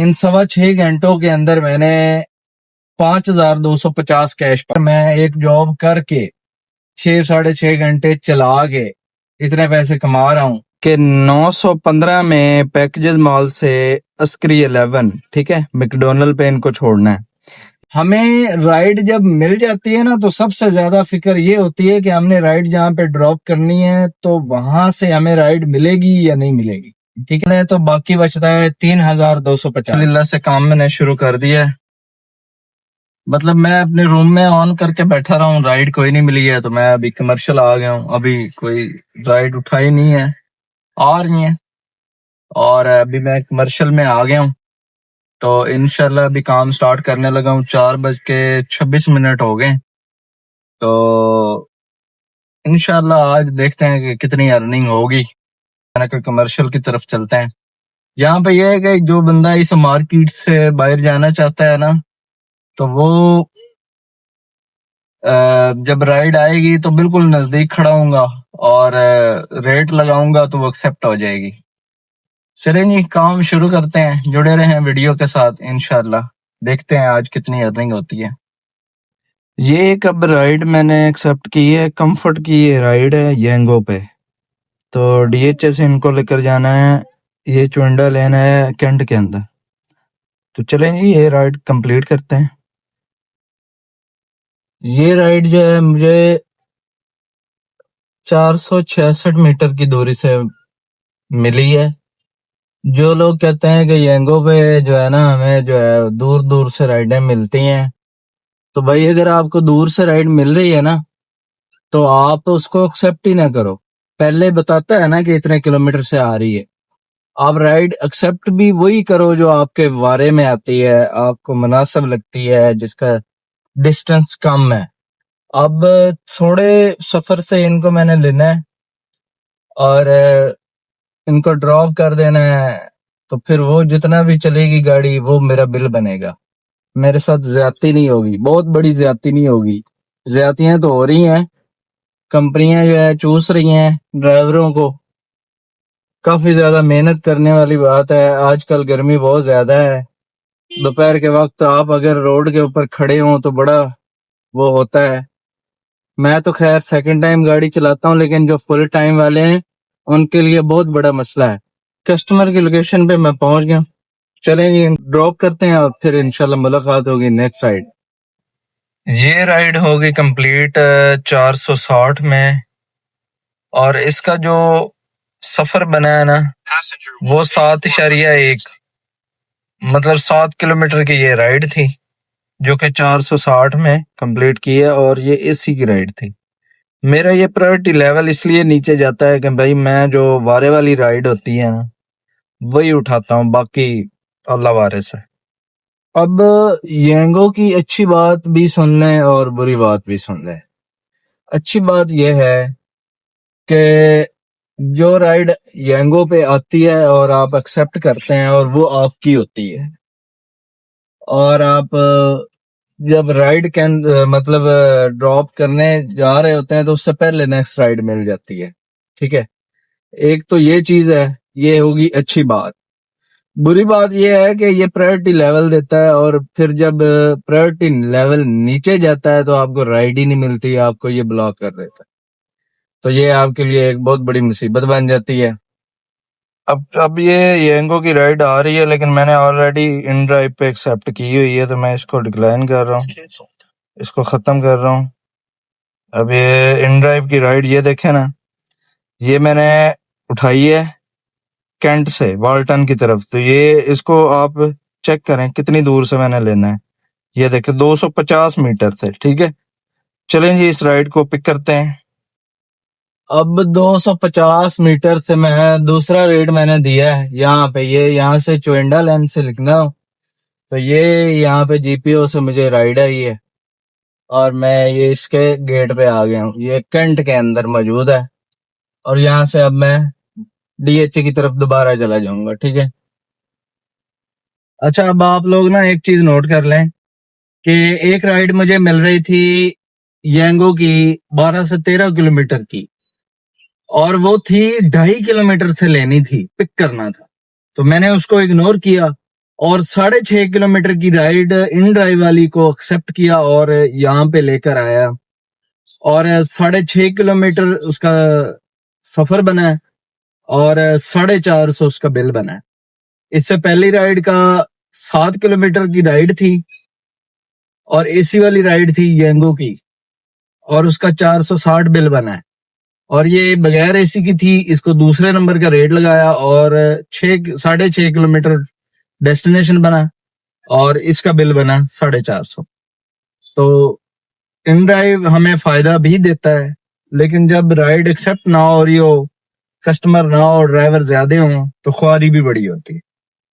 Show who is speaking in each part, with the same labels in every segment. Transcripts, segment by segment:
Speaker 1: इन 6.25 घंटों के अंदर मैंने 5,250 कैश पर मैं एक जॉब करके 6-6.5 घंटे चला के इतने पैसे कमा रहा हूँ कि 915 में पैकेजेस मॉल से अस्करी 11, ठीक है, मैकडोनल्ड पे इनको छोड़ना है। हमें राइड जब मिल जाती है ना तो सबसे ज्यादा फिक्र ये होती है कि हमने राइड जहाँ पे ड्रॉप करनी है तो वहां से हमें राइड मिलेगी या नहीं मिलेगी, ठीक है। तो बाकी बचता है 3,250। अल्लाह से काम मैंने शुरू कर दिया है, मतलब मैं अपने रूम में ऑन करके बैठा रहा हूँ, राइड कोई नहीं मिली है तो मैं अभी कमर्शियल आ गया हूँ। अभी कोई राइड उठाई नहीं है, आ रही है, और अभी मैं कमर्शियल में आ गया हूँ। तो इंशाल्लाह अभी काम स्टार्ट करने लगा हूँ। 4:26 हो गए, तो इंशाल्लाह आज देखते हैं कि कितनी अर्निंग होगी। कमर्शियल की तरफ चलते हैं। यहाँ पे यह है कि जो बंदा इस मार्केट से बाहर जाना चाहता है ना, तो वो जब राइड आएगी तो बिल्कुल नजदीक खड़ा हूँगा और रेट लगाऊंगा तो वो एक्सेप्ट हो जाएगी। चलें जी, काम शुरू करते हैं, जुड़े रहें वीडियो के साथ, इंशाल्लाह देखते हैं आज कितनी अर्निंग होती है। ये एक अब राइड मैंने एक्सेप्ट की है, कंफर्ट की ये राइड है येंगो पे। तो डीएचए से इनको लेकर जाना है, ये चुंडा लेना है कैंट के अंदर। तो चलें जी, ये राइड कंप्लीट करते हैं। ये राइड जो है मुझे 466 मीटर की दूरी से मिली है। जो लोग कहते हैं कि येंगो पे जो है ना हमें जो है दूर दूर से राइडें मिलती हैं, तो भाई अगर आपको दूर से राइड मिल रही है ना तो आप उसको एक्सेप्ट ही ना करो। पहले बताता है ना कि इतने किलोमीटर से आ रही है, आप राइड एक्सेप्ट भी वही करो जो आपके बारे में आती है, आपको मुनासिब लगती है, जिसका डिस्टेंस कम है। अब थोड़े सफर से इनको मैंने लेना है और इनको ड्रॉप कर देना है, तो फिर वो जितना भी चलेगी गाड़ी वो मेरा बिल बनेगा। मेरे साथ ज्यादती नहीं होगी, बहुत बड़ी ज्यादती नहीं होगी। ज्यादतियां तो हो रही हैं, कंपनियां जो है चूस रही हैं ड्राइवरों को। काफी ज्यादा मेहनत करने वाली बात है, आजकल गर्मी बहुत ज्यादा है। दोपहर के वक्त आप अगर रोड के ऊपर खड़े हो तो बड़ा वो होता है। मैं तो खैर सेकंड टाइम गाड़ी चलाता हूँ, लेकिन जो फुल टाइम वाले हैं उनके लिए बहुत बड़ा मसला है। कस्टमर की लोकेशन पे मैं पहुंच गया, चलें जी ड्रॉप करते हैं और फिर इंशाल्लाह मुलाकात होगी नेक्स्ट राइड। ये राइड होगी कंप्लीट 460 में, और इसका जो सफर बना है ना वो 7.1, मतलब 7 किलोमीटर की ये राइड थी जो कि 460 में कंप्लीट की है, और ये एसी की राइड थी। मेरा ये प्रायोरिटी लेवल इसलिए नीचे जाता है कि भाई मैं जो वारे वाली राइड होती है ना वही उठाता हूँ, बाकी अल्लाह वारिस है। अब येंगो की अच्छी बात भी सुन लें और बुरी बात भी सुन लें। अच्छी बात यह है कि जो राइड येंगो पे आती है और आप एक्सेप्ट करते हैं और वो आपकी होती है, और आप जब राइड कैन मतलब ड्रॉप करने जा रहे होते हैं तो उससे पहले नेक्स्ट राइड मिल जाती है, ठीक है। एक तो ये चीज है, ये होगी अच्छी बात। बुरी बात ये है कि ये प्रायोरिटी लेवल देता है और फिर जब प्रायोरिटी लेवल नीचे जाता है तो आपको राइड ही नहीं मिलती, आपको ये ब्लॉक कर देता है। तो ये आपके लिए एक बहुत बड़ी मुसीबत बन जाती है। अब ये येंगो की राइड आ रही है, लेकिन मैंने ऑलरेडी इन ड्राइव पे एक्सेप्ट की हुई है, तो मैं इसको डिक्लाइन कर रहा हूँ, इसको खत्म कर रहा हूँ। अब ये इन ड्राइव की राइड ये देखे ना, ये मैंने उठाई है कैंट से वाल्टन की तरफ। तो ये इसको आप चेक करें कितनी दूर से मैंने लेना है, ये देखे 250 मीटर से, ठीक है। चलें जी इस राइड को पिक करते हैं। अब 250 मीटर से मैं दूसरा रेट मैंने दिया है यहाँ पे, ये यहाँ से चुंडा लेन से लिखना हो तो ये यहाँ पे जीपीओ से मुझे राइड आई है और मैं ये इसके गेट पे आ गया हूँ। ये कैंट के अंदर मौजूद है और यहाँ से अब मैं डीएचए की तरफ दोबारा चला जाऊंगा, ठीक है। अच्छा, अब आप लोग ना एक चीज नोट कर लें कि एक राइड मुझे मिल रही थी येंगो की 12 से 13 किलोमीटर की, और वो थी 2.5 किलोमीटर से लेनी थी, पिक करना था, तो मैंने उसको इग्नोर किया और 6.5 किलोमीटर की राइड इन ड्राइव वाली को एक्सेप्ट किया और यहाँ पे लेकर आया और 6.5 किलोमीटर उसका सफर बना है और 450 उसका बिल बना है। इससे पहली राइड का 7 किलोमीटर की राइड थी और एसी वाली राइड थी येंगो की और उसका 460 बिल बना है और ये बगैर एसी की थी। इसको दूसरे नंबर का रेट लगाया और 6.5 किलोमीटर डेस्टिनेशन बना और इसका बिल बना 450। तो इन ड्राइव हमें फायदा भी देता है, लेकिन जब राइड एक्सेप्ट ना हो रही हो, कस्टमर ना हो, ड्राइवर ज्यादा हो तो ख्वारी भी बड़ी होती है।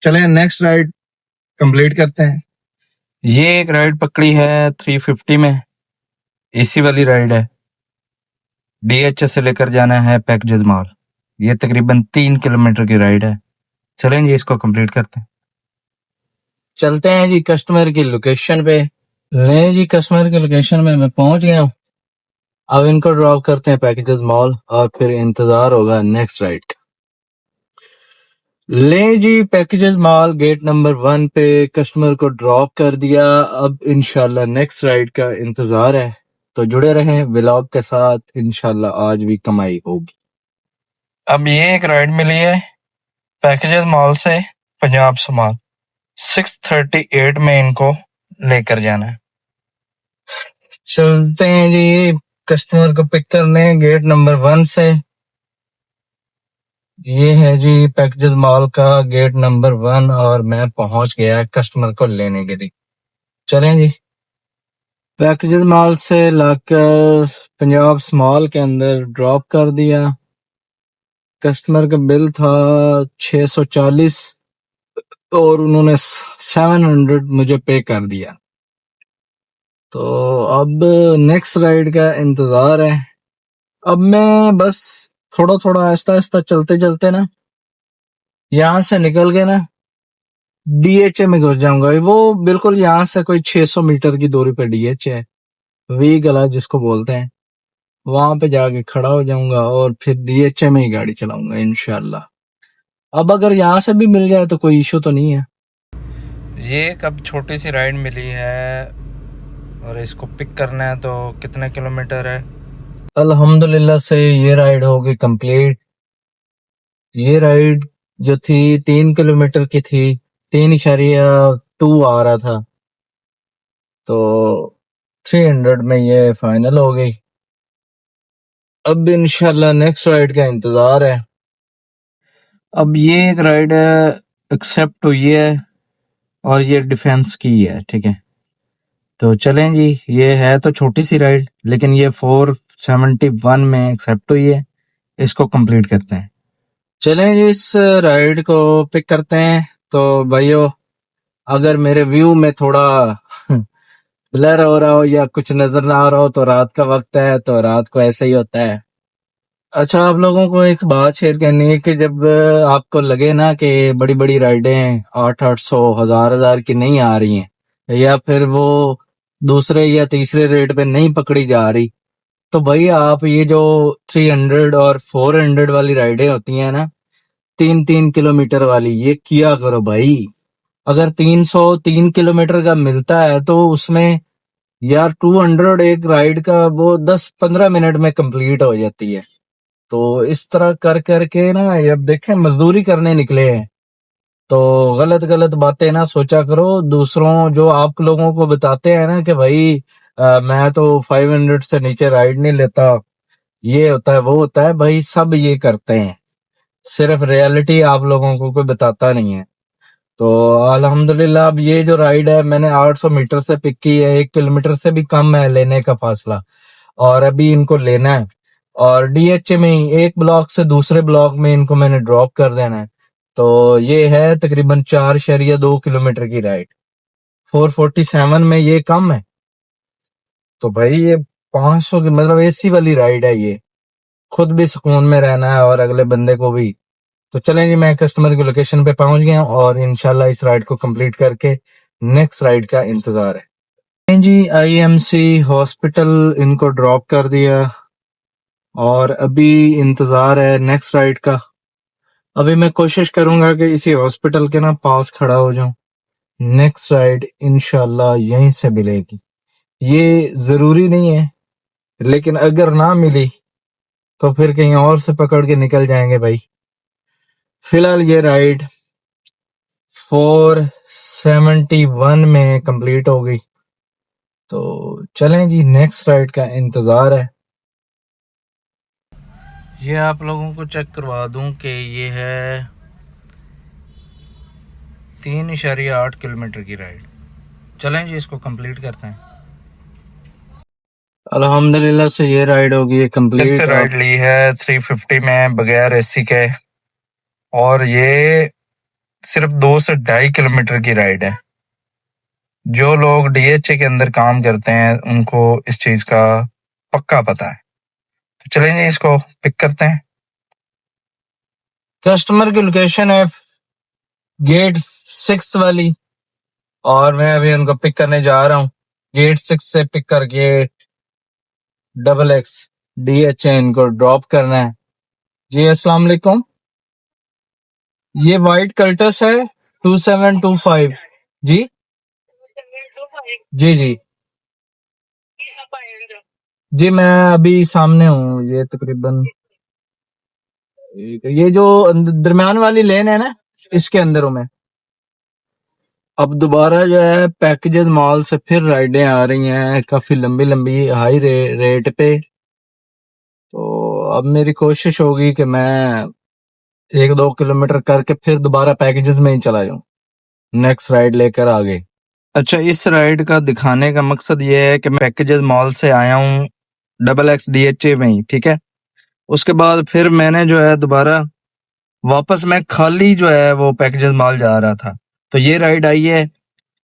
Speaker 1: चलें नेक्स्ट राइड कंप्लीट करते हैं। ये एक राइड पकड़ी है 350 में, एसी वाली राइड है। डीएचएस से लेकर जाना है पैकेज मॉल। ये तकरीबन 3 किलोमीटर की राइड है। चलें जी इसको कंप्लीट करते हैं। चलते हैं जी कस्टमर की लोकेशन पे। ले जी कस्टमर की लोकेशन में मैं पहुंच गया हूँ। अब इनको ड्रॉप करते हैं पैकेजेस मॉल और फिर इंतजार होगा नेक्स्ट राइड का। ले जी पैकेजेस मॉल गेट नंबर 1 पे कस्टमर को ड्रॉप कर दिया। अब इंशाल्लाह नेक्स्ट राइड का इंतजार है, तो जुड़े रहें व्लॉग के साथ। इंशाल्लाह आज भी कमाई होगी। अब ये एक राइड मिली है पैकेजेस मॉल से पंजाब समाल। 6:38 में इनको लेकर जाना है। चलते हैं जी कस्टमर को पिक करने गेट नंबर 1 से। ये है जी पैकेजेस मॉल का गेट नंबर 1 और मैं पहुंच गया कस्टमर को लेने के लिए। चलें जी पैकेजेस मॉल से लाकर पंजाब स्मॉल के अंदर ड्रॉप कर दिया। कस्टमर का बिल था 640 और उन्होंने 700 मुझे पे कर दिया। तो अब नेक्स्ट राइड का इंतजार है। अब मैं बस थोड़ा थोड़ा आहिस्ता आहिस्ता चलते चलते ना यहाँ से निकल के ना डीएचए में घुस जाऊंगा। वो बिल्कुल यहाँ से कोई 600 मीटर की दूरी पे डीएचए है, वी गला जिसको बोलते हैं। वहां पे जाके खड़ा हो जाऊंगा और फिर डीएचए में ही गाड़ी चलाऊंगा इंशाल्लाह। अब अगर यहाँ से भी मिल जाए तो कोई इशू तो नहीं है। ये कब छोटी सी राइड मिली है और इसको पिक करना है। तो कितने किलोमीटर है? अल्हम्दुलिल्लाह से ये राइड होगी कंप्लीट। ये राइड जो थी 3 किलोमीटर की थी, 3.2 आ रहा था, तो 300 में ये फाइनल हो गई। अब इंशाल्लाह नेक्स्ट राइड का इंतजार है। अब ये एक राइड एक्सेप्ट हुई है और ये डिफेंस की है, ठीक है। तो चलें जी, ये है तो छोटी सी राइड लेकिन ये 471 में एक्सेप्ट हुई है। इसको कंप्लीट करते हैं। चलें जी इस राइड को पिक करते हैं। तो भाइयों अगर मेरे व्यू में थोड़ा ब्लर हो रहा हो या कुछ नजर ना आ रहा हो तो रात का वक्त है, तो रात को ऐसे ही होता है। अच्छा आप लोगों को एक बात शेयर करनी है कि जब आपको लगे ना कि बड़ी बड़ी राइडें 800 1000 की नहीं आ रही हैं या फिर वो दूसरे या तीसरे रेट पे नहीं पकड़ी जा रही, तो भाई आप ये जो 300 और 400 वाली राइडें होती हैं ना, 3-3 किलोमीटर वाली, ये किया करो भाई। अगर 303 किलोमीटर का मिलता है तो उसमें यार 200 एक राइड का वो 10-15 मिनट में कंप्लीट हो जाती है। तो इस तरह कर करके ना अब देखें मजदूरी करने निकले हैं तो गलत गलत बातें ना सोचा करो। दूसरों जो आप लोगों को बताते हैं ना कि भाई मैं तो 500 से नीचे राइड नहीं लेता, ये होता है वो होता है, भाई सब ये करते हैं, सिर्फ रियलिटी आप लोगों को कोई बताता नहीं है। तो अल्हम्दुलिल्लाह अब ये जो राइड है मैंने 800 मीटर से पिक की है, 1 किलोमीटर से भी कम है लेने का फासला, और अभी इनको लेना है और डीएचए में ही एक ब्लॉक से दूसरे ब्लॉक में इनको मैंने ड्रॉप कर देना है। तो ये है तकरीबन 4.2 किलोमीटर की राइड। 447 में ये कम है, तो भाई ये 500 की मतलब एसी वाली राइड है। ये खुद भी सुकून में रहना है और अगले बंदे को भी। तो चलें जी मैं कस्टमर की लोकेशन पे पहुंच गया हूं और इंशाल्लाह इस राइड को कंप्लीट करके नेक्स्ट राइड का इंतजार है। जी आईएमसी हॉस्पिटल इनको ड्रॉप कर दिया और अभी इंतजार है नेक्स्ट राइड का। अभी मैं कोशिश करूंगा कि इसी हॉस्पिटल के ना पास खड़ा हो जाऊं नेक्स्ट राइड इंशाल्लाह यहीं से मिलेगी। ये जरूरी नहीं है, लेकिन अगर ना मिली तो फिर कहीं और से पकड़ के निकल जाएंगे भाई। फिलहाल ये राइड 471 में कंप्लीट हो गई। तो चलें जी, नेक्स्ट राइड का इंतजार है। ये आप लोगों को चेक करवा दूं कि ये है 3.8 किलोमीटर की राइड। चलें जी, इसको कंप्लीट करते हैं। अल्हम्दुलिल्लाह से ये राइड होगी कंप्लीट। इससे राइड ली है 350 में बगैर एसी के, और ये सिर्फ 2 से 2.5 किलोमीटर की राइड है। जो लोग डीएचए के अंदर काम करते हैं उनको इस चीज का पक्का पता है। तो चलेंगे, इसको पिक करते हैं। कस्टमर की लोकेशन है गेट 6 वाली, और मैं अभी उनको पिक करने जा रहा हूँ। गेट 6 से पिक करके XX DHA इनको ड्रॉप करना है। जी अस्सलाम वालेकुम। ये वाइट कल्टस है 2725। जी जी जी जी, मैं अभी सामने हूँ। ये तकरीबन ये जो दरमियान वाली लेन है ना, इसके अंदर हूँ मैं। अब दोबारा जो है पैकेजेस मॉल से फिर राइडें आ रही हैं, काफी लंबी लंबी हाई रेट पे। तो अब मेरी कोशिश होगी कि मैं 1-2 किलोमीटर करके फिर दोबारा पैकेजेस में ही चला जाऊं, नेक्स्ट राइड लेकर आगे। अच्छा, इस राइड का दिखाने का मकसद ये है कि मैं पैकेजेस मॉल से आया हूँ XX DHA में ही, ठीक है। उसके बाद फिर मैंने जो है दोबारा वापस मैं खाली जो है वो पैकेजेस मॉल जा रहा था, तो ये राइड आई है,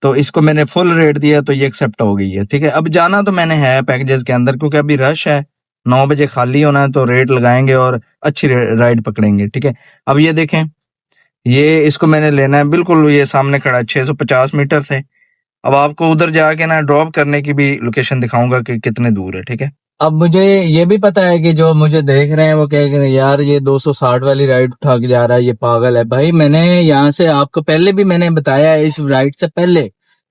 Speaker 1: तो इसको मैंने फुल रेट दिया, तो ये एक्सेप्ट हो गई है, ठीक है। अब जाना तो मैंने है पैकेजेस के अंदर, क्योंकि अभी रश है, 9 बजे खाली होना है, तो रेट लगाएंगे और अच्छी राइड पकड़ेंगे, ठीक है। अब ये देखें, ये इसको मैंने लेना है, बिल्कुल ये सामने खड़ा है 650 मीटर से। अब आपको उधर जाके ना ड्रॉप करने की भी लोकेशन दिखाऊंगा कि कितने दूर है, ठीक है। अब मुझे ये भी पता है कि जो मुझे देख रहे हैं वो कह रहे हैं यार ये 260 वाली राइड उठा के जा रहा है, ये पागल है। भाई मैंने यहाँ से आपको पहले भी मैंने बताया है, इस राइड से पहले,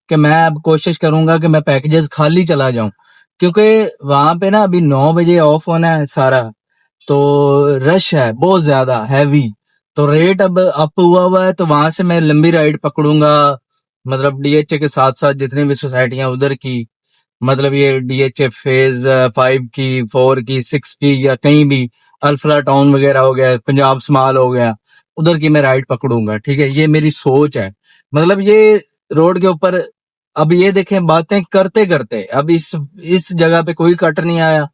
Speaker 1: कि मैं अब कोशिश करूंगा कि मैं पैकेजेस खाली चला जाऊं, क्योंकि वहां पे ना अभी 9 बजे ऑफ होना है सारा, तो रश है बहुत ज्यादा हैवी। तो रेट अब अप हुआ है, तो वहां से मैं लंबी राइड पकड़ूंगा, मतलब डीएचए के साथ साथ जितनी भी सोसाइटियां उधर की, मतलब ये डीएचए फेज 5 की, 4 की, 6 की, या कहीं भी अल्फला टाउन वगैरह हो गया, पंजाब स्मॉल हो गया, उधर की मैं राइड पकड़ूंगा, ठीक है। ये मेरी सोच है। मतलब ये रोड के ऊपर अब ये देखें, बातें करते करते अब इस जगह पे कोई कट नहीं आया,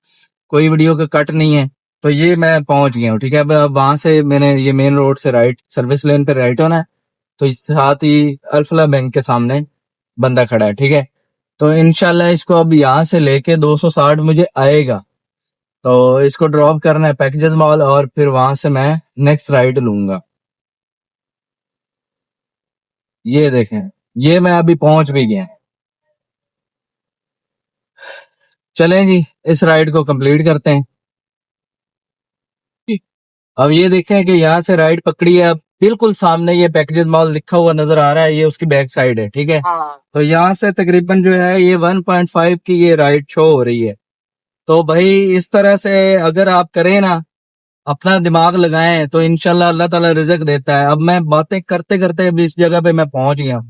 Speaker 1: कोई वीडियो का कट नहीं है, तो ये मैं पहुंच गया हूँ, ठीक है। अब वहां से मैंने ये मेन रोड से राइट सर्विस लेन पे राइट होना है, तो इस साथ ही अल्फला बैंक के सामने बंदा खड़ा है, ठीक है। तो इनशाला इसको अब यहाँ से लेके 260 मुझे आएगा, तो इसको ड्रॉप करना है पैकेजेस मॉल, और फिर वहां से मैं नेक्स्ट राइड लूंगा। ये देखें, ये मैं अभी पहुंच भी गया। चलें जी, इस राइड को कंप्लीट करते हैं। अब ये देखें कि यहाँ से राइड पकड़ी है, अब बिल्कुल सामने ये पैकेजेस मॉल लिखा हुआ नजर आ रहा है, ये उसकी बैक साइड है, ठीक है। तो यहाँ से तकरीबन जो है ये 1.5 की ये राइड शो हो रही है। तो भाई इस तरह से अगर आप करें ना, अपना दिमाग लगाएं, तो इंशाल्लाह अल्लाह ताला रिज़्क देता है। अब मैं बातें करते करते अभी इस जगह पे मैं पहुंच गया हूं।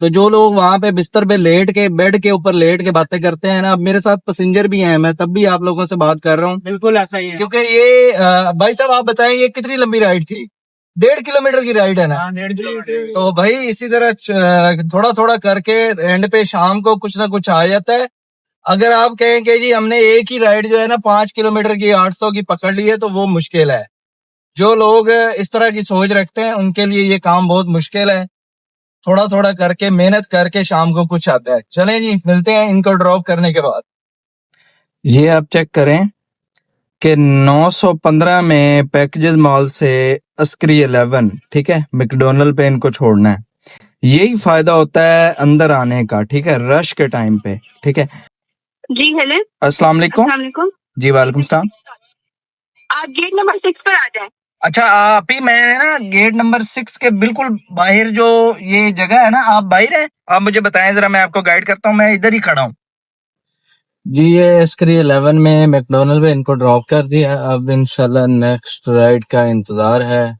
Speaker 1: तो जो लोग वहां पे बिस्तर पे लेट के, बेड के ऊपर लेट के बातें करते हैं ना, अब मेरे साथ पैसेंजर भी हैं, मैं तब भी आप लोगों से बात कर रहा हूँ। बिल्कुल ऐसा ही है, क्योंकि ये भाई साहब आप बताएं ये कितनी लंबी राइड थी? 1.5 किलोमीटर की राइड है ना। 1.5 किलोमीटर। तो भाई इसी तरह थोड़ा थोड़ा करके एंड पे शाम को कुछ ना कुछ आ जाता है। अगर आप कहें कि जी हमने एक ही राइड जो है ना 5 किलोमीटर की 800 की पकड़ ली है, तो वो मुश्किल है। जो लोग इस तरह की सोच रखते हैं उनके लिए ये काम बहुत मुश्किल है। थोड़ा थोड़ा करके मेहनत करके शाम को कुछ आता है। चलें जी, मिलते हैं इनको ड्रॉप करने के बाद। ये आप चेक करें कि 915 में पैकेजेस मॉल से अस्करी 11, ठीक है, मैकडोनल्ड पे इनको छोड़ना है। यही फायदा होता है अंदर आने का, ठीक है, रश के टाइम पे, ठीक है। जी हेलो, अस्सलाम वालेकुम। जी वालेकुम सलाम। आप गेट नंबर 6 पर आ जाएं। अच्छा, आप ही, मैं ना गेट नंबर 6 के बिल्कुल बाहर जो ये जगह है ना, आप बाहर हैं?
Speaker 2: आप मुझे बताएं जरा, मैं आपको गाइड करता हूँ, मैं इधर ही खड़ा हूँ।
Speaker 1: जी ये एस्क्री 11 में मैकडोनल्ड पे इनको ड्रॉप कर दिया। अब इंशाल्लाह नेक्स्ट राइड का इंतजार है।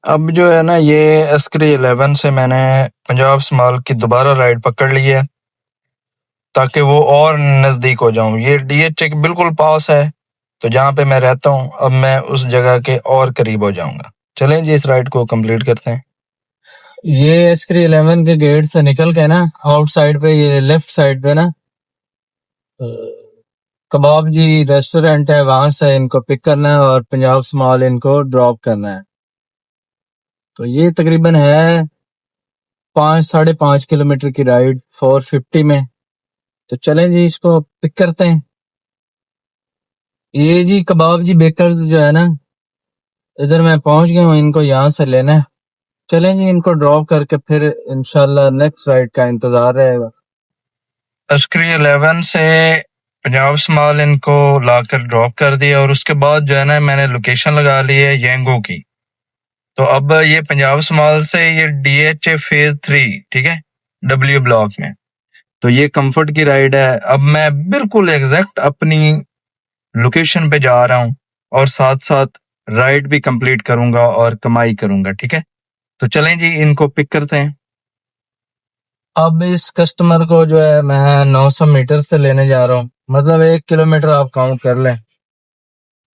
Speaker 1: अब जो है ना ये एस्क्री 11 से मैंने पंजाब स्मॉल की दोबारा राइड पकड़ ली है ताकि वो और नजदीक हो जाऊं। ये डीएच के बिल्कुल पास है, तो जहाँ पे मैं रहता हूँ अब मैं उस जगह के और करीब हो जाऊंगा। चलें जी इस राइड को कंप्लीट करते हैं। ये एस्क्री 11 के गेट से निकल के ना आउटसाइड पे ये लेफ्ट साइड पे ना कबाब जी रेस्टोरेंट है, वहां से इनको पिक करना है और पंजाब स्मॉल इनको ड्रॉप करना है। तो ये तकरीबन है 5-5.5 किलोमीटर की राइड 450 में। तो चलें जी इसको पिक करते हैं। ये जी कबाब जी बेकर्स जो है ना, इधर मैं पहुंच गया हूँ, इनको यहाँ से लेना है। चलें जी इनको ड्रॉप करके फिर इंशाल्लाह नेक्स्ट राइड का इंतजार रहेगा। एस्क्री 11 से पंजाब स्मॉल इनको लाकर ड्रॉप कर दिया और उसके बाद जो है ना मैंने लोकेशन लगा ली है येंगो की। तो अब ये पंजाब स्मॉल से ये DHA फेज 3 ठीक है W ब्लॉक में, तो ये कंफर्ट की राइड है। अब मैं बिल्कुल एग्जैक्ट अपनी लोकेशन पे जा रहा हूँ और साथ साथ राइड भी कंप्लीट करूंगा और कमाई करूंगा, ठीक है। तो चलें जी इनको पिक करते हैं। अब इस कस्टमर को जो है मैं 900 मीटर से लेने जा रहा हूँ, मतलब 1 किलोमीटर आप काउंट कर लें।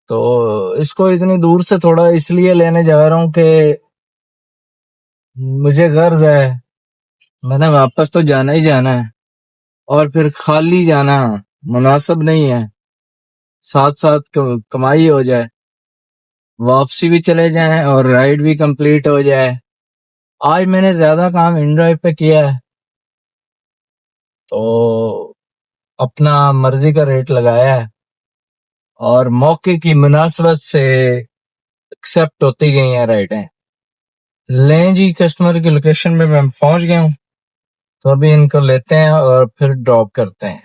Speaker 1: तो इसको इतनी दूर से थोड़ा इसलिए लेने जा रहा हूँ कि मुझे गर्ज है, मैंने वापस तो जाना ही जाना है और फिर खाली जाना मुनासिब नहीं है। साथ साथ कमाई हो जाए, वापसी भी चले जाए और राइड भी कंप्लीट हो जाए। आज मैंने ज्यादा काम इन ड्राइव पे किया है तो अपना मर्जी का रेट लगाया है और मौके की मुनासबत से एक्सेप्ट होती गई हैं राइडें। लें जी कस्टमर की लोकेशन पे मैं पहुंच गया हूँ, तो अभी इनको लेते हैं और फिर ड्रॉप करते हैं।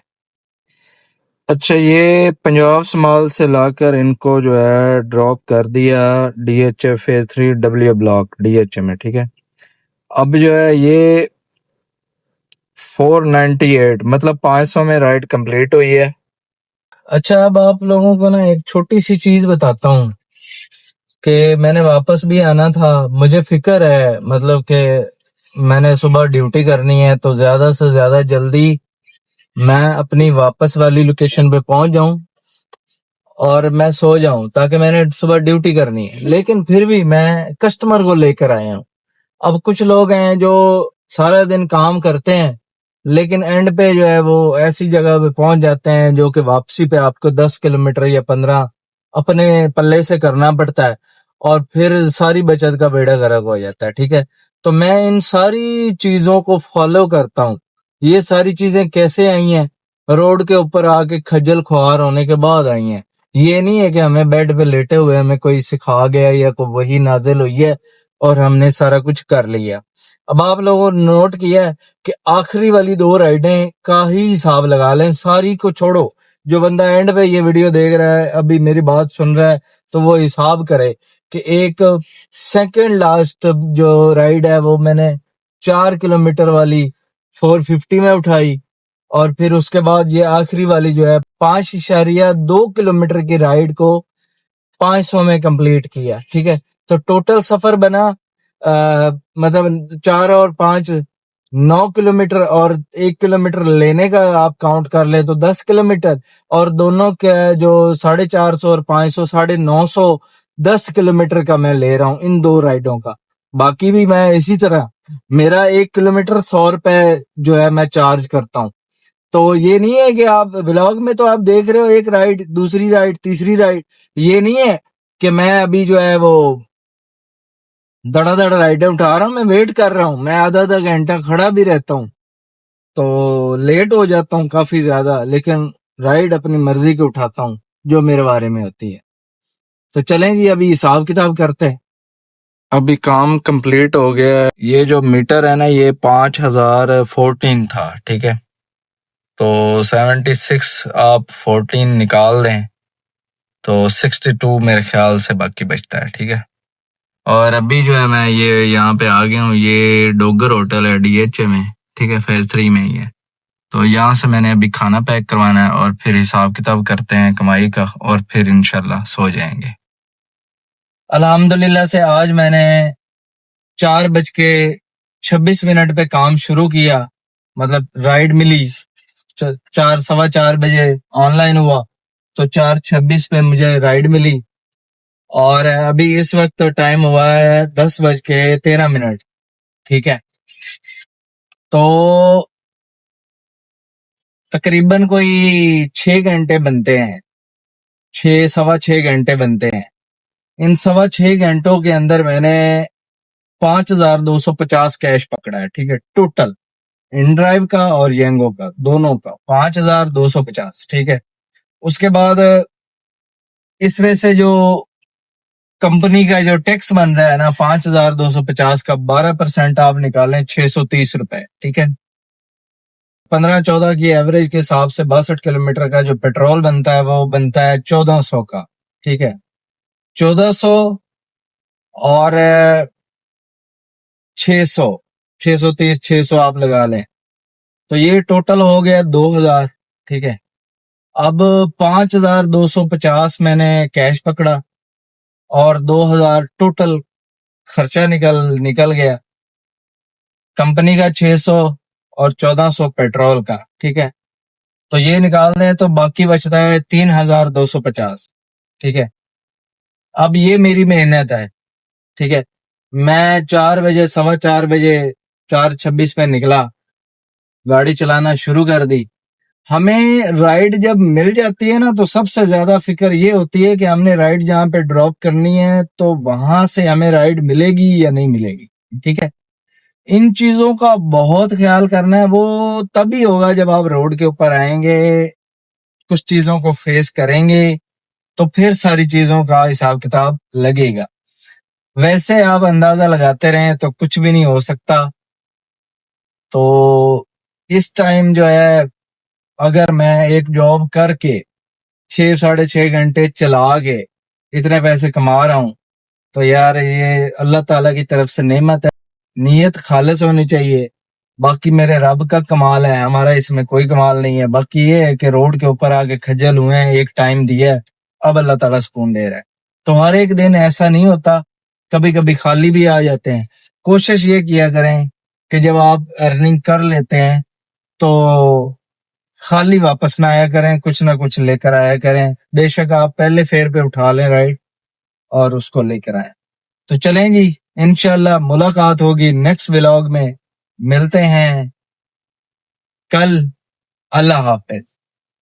Speaker 1: अच्छा ये पंजाब स्मॉल से लाकर इनको जो है ड्रॉप कर दिया DHA phase 3 W block DHA में, ठीक है। अब जो है ये 498 मतलब 500 में राइड कंप्लीट हुई है। अच्छा अब आप लोगों को ना एक छोटी सी चीज बताता हूँ कि मैंने वापस भी आना था। मुझे फिक्र है मतलब कि मैंने सुबह ड्यूटी करनी है, तो ज्यादा से ज्यादा जल्दी मैं अपनी वापस वाली लोकेशन पे पहुंच जाऊं और मैं सो जाऊं, ताकि मैंने सुबह ड्यूटी करनी है। लेकिन फिर भी मैं कस्टमर को लेकर आया हूं। अब कुछ लोग हैं जो सारा दिन काम करते हैं लेकिन एंड पे जो है वो ऐसी जगह पे पहुंच जाते हैं जो कि वापसी पे आपको 10 किलोमीटर या 15 अपने पल्ले से करना पड़ता है और फिर सारी बचत का बेड़ा गर्क हो जाता है, ठीक है। तो मैं इन सारी चीजों को फॉलो करता हूँ। ये सारी चीजें कैसे आई हैं? रोड के ऊपर आके खज्जल खुआर होने के बाद आई हैं। ये नहीं है कि हमें बेड पे लेटे हुए हमें कोई सिखा गया या कोई वही नाजिल हुई है और हमने सारा कुछ कर लिया। अब आप लोगों ने नोट किया है कि आखिरी वाली 2 राइडें का ही हिसाब लगा लें, सारी को छोड़ो। जो बंदा एंड पे ये वीडियो देख रहा है, अभी मेरी बात सुन रहा है, तो वो हिसाब करे कि एक सेकंड लास्ट जो राइड है वो मैंने 4 किलोमीटर वाली 450 में उठाई और फिर उसके बाद ये आखिरी वाली जो है 5.2 किलोमीटर की राइड को 500 में कंप्लीट किया, ठीक है। तो टोटल सफर बना मतलब 4 और 5 9 किलोमीटर और 1 किलोमीटर लेने का आप काउंट कर ले तो 10 किलोमीटर और दोनों के जो 450 और 500 950 10 किलोमीटर का मैं ले रहा हूँ इन 2 राइडों का। बाकी भी मैं इसी तरह मेरा 1 किलोमीटर 100 रुपए जो है मैं चार्ज करता हूँ। तो ये नहीं है कि आप व्लॉग में तो आप देख रहे हो एक राइड, दूसरी राइड, तीसरी राइड। ये नहीं है कि मैं अभी जो है वो धड़ाधड़ राइडें उठा रहा हूँ, मैं वेट कर रहा हूँ। मैं आधा आधा घंटा खड़ा भी रहता हूँ तो लेट हो जाता हूँ काफी ज्यादा, लेकिन राइड अपनी मर्जी की उठाता हूँ जो मेरे बारे में होती है। तो चलें जी अभी हिसाब किताब करते हैं। अभी काम कंप्लीट हो गया है। ये जो मीटर है ना ये 5014 था, ठीक है। तो 76 आप 14 निकाल दें तो 62 मेरे ख्याल से बाकी बचता है, ठीक है। और अभी जो है मैं ये यहाँ पे आ गया हूँ, ये डोगर होटल है DHA में। ठीक है, फेज 3 में ही है। तो यहाँ से मैंने अभी खाना पैक करवाना है और फिर हिसाब किताब करते हैं कमाई का, और फिर इंशाल्लाह सो जाएंगे। अल्हम्दुलिल्लाह से आज मैंने 4:26 पे काम शुरू किया, मतलब राइड मिली 4 सवा 4 बजे ऑनलाइन हुआ, तो 4:26 पे मुझे राइड मिली। और अभी इस वक्त टाइम हुआ है 10:13। ठीक है, तो तकरीबन कोई 6 घंटे बनते हैं, 6 सवा 6 घंटे बनते हैं। इन 6.25 घंटों के अंदर मैंने 5,250 कैश पकड़ा है। ठीक है, टोटल इन ड्राइव का और येंगो का, दोनों का 5,250। ठीक है, उसके बाद इसमें से जो कंपनी का जो टैक्स बन रहा है ना 5,250 का 12% आप निकालें 630 रुपए। ठीक है, 15-14 की एवरेज के हिसाब से 62 किलोमीटर का जो पेट्रोल बनता है वो बनता है 1400 का। ठीक है, 1400 और 600, 630, 600 आप लगा लें, तो ये टोटल हो गया 2,000। ठीक है, अब 5,250 मैंने कैश पकड़ा और 2,000 टोटल खर्चा निकल गया, कंपनी का 600 और 1,400 पेट्रोल का। ठीक है, तो ये निकाल दें तो बाकी बचता है 3,250। ठीक है, अब ये मेरी मेहनत है। ठीक है, मैं 4 बजे, सवा 4 बजे 4:26 पे निकला, गाड़ी चलाना शुरू कर दी। हमें राइड जब मिल जाती है ना तो सबसे ज्यादा फिक्र ये होती है कि हमने राइड जहाँ पे ड्रॉप करनी है तो वहां से हमें राइड मिलेगी या नहीं मिलेगी। ठीक है, इन चीजों का बहुत ख्याल करना है। वो तभी होगा जब आप रोड के ऊपर आएंगे, कुछ चीजों को फेस करेंगे, तो फिर सारी चीजों का हिसाब किताब लगेगा। वैसे आप अंदाजा लगाते रहें तो कुछ भी नहीं हो सकता। तो इस टाइम जो है, अगर मैं एक जॉब करके 6 साढ़े 6 घंटे चला के इतने पैसे कमा रहा हूं, तो यार ये अल्लाह ताला की तरफ से नेमत है। नीयत खालिस होनी चाहिए। बाकी मेरे रब का कमाल है, हमारा इसमें कोई कमाल नहीं है। बाकी ये है कि रोड के ऊपर आके खज्जल हुए हैं, एक टाइम दिया है, अब अल्लाह ताला सुकून दे रहा है। तो हर एक दिन ऐसा नहीं होता, कभी कभी खाली भी आ जाते हैं। कोशिश ये किया करें कि जब आप अर्निंग कर लेते हैं तो खाली वापस ना आया करें, कुछ ना कुछ लेकर आया करें। बेशक आप पहले फेयर पे उठा लें राइड और उसको लेकर आए। तो चलें जी, इंशाल्लाह मुलाकात होगी नेक्स्ट व्लॉग में। मिलते हैं कल। अल्लाह हाफिज।